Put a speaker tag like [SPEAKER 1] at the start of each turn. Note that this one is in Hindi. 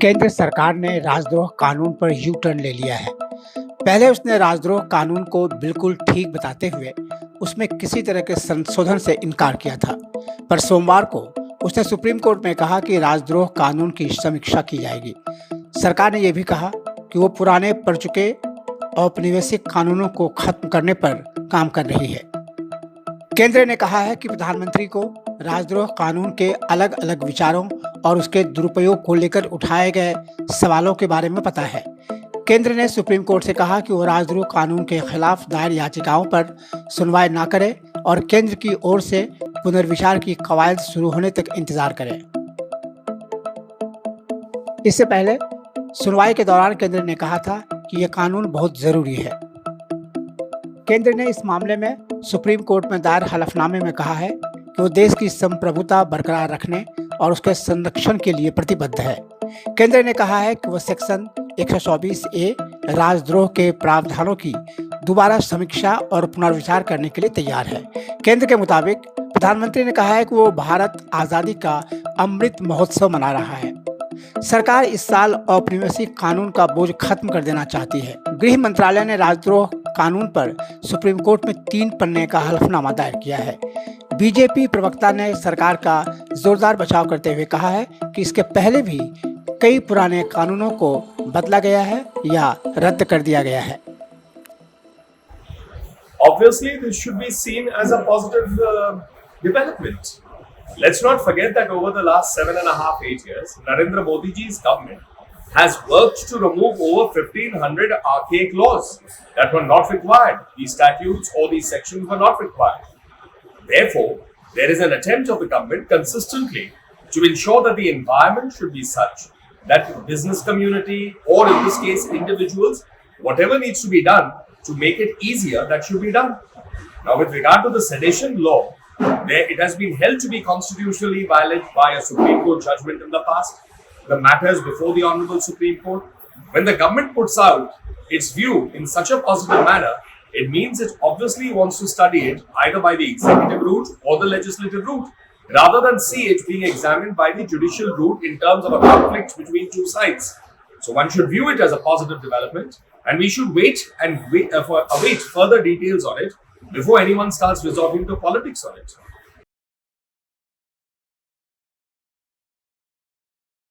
[SPEAKER 1] केंद्र सरकार ने राजद्रोह कानून पर यू टर्न ले लिया है। पहले उसने राजद्रोह कानून को बिल्कुल ठीक बताते हुए उसमें किसी तरह के संशोधन से इनकार किया था, पर सोमवार को उसने सुप्रीम कोर्ट में कहा कि राजद्रोह कानून की समीक्षा की जाएगी। सरकार ने यह भी कहा कि वो पुराने पड़ चुके औपनिवेशिक कानूनों को खत्म करने पर काम कर रही है। केंद्र ने कहा है कि प्रधानमंत्री को राजद्रोह कानून के अलग अलग विचारों और उसके दुरुपयोग को लेकर उठाए गए सवालों के बारे में पता है। केंद्र ने सुप्रीम कोर्ट से कहा कि वो राजद्रोह कानून के खिलाफ दायर याचिकाओं पर सुनवाई न करे और केंद्र की ओर से पुनर्विचार की कवायद शुरू होने तक इंतजार करे। इससे पहले सुनवाई के दौरान केंद्र ने कहा था कि यह कानून बहुत जरूरी है। केंद्र ने इस मामले में सुप्रीम कोर्ट में दायर हलफनामे में कहा है कि वो देश की संप्रभुता बरकरार रखने और उसके संरक्षण के लिए प्रतिबद्ध है। केंद्र ने कहा है कि वह सेक्शन 124A राजद्रोह के प्रावधानों की दोबारा समीक्षा और पुनर्विचार करने के लिए तैयार है। केंद्र के मुताबिक प्रधानमंत्री ने कहा है कि वो भारत आज़ादी का अमृत महोत्सव मना रहा है। सरकार इस साल औपनिवेशिक कानून का बोझ खत्म कर देना चाहती है। गृह मंत्रालय ने राजद्रोह कानून पर सुप्रीम कोर्ट में 3 पन्ने का हलफनामा दायर किया है। बीजेपी प्रवक्ता ने सरकार का जोरदार बचाव करते हुए कहा है कि इसके पहले भी कई पुराने कानूनों को बदला गया है या रद्द कर दिया गया है।
[SPEAKER 2] Obviously, this should be seen as a positive development. Let's not forget that over the last 7.5-8 years, Narendra Modi ji's government has worked to remove over 1,500 archaic laws that were not required. These statutes or these sections were not required. Therefore, there is an attempt of the government consistently to ensure that the environment should be such that the business community, or in this case individuals, whatever needs to be done to make it easier, that should be done. Now, with regard to the sedition law, where it has been held to be constitutionally valid by a Supreme Court judgment in the past, the matter is before the Honorable Supreme Court. When the government puts out its view in such a positive manner, it means it obviously wants to study it either by the executive route or the legislative route, rather than see it being examined by the judicial route in terms of a conflict between two sides. So one should view it as a positive development, and we should await further details on it before anyone starts resorting to politics on it.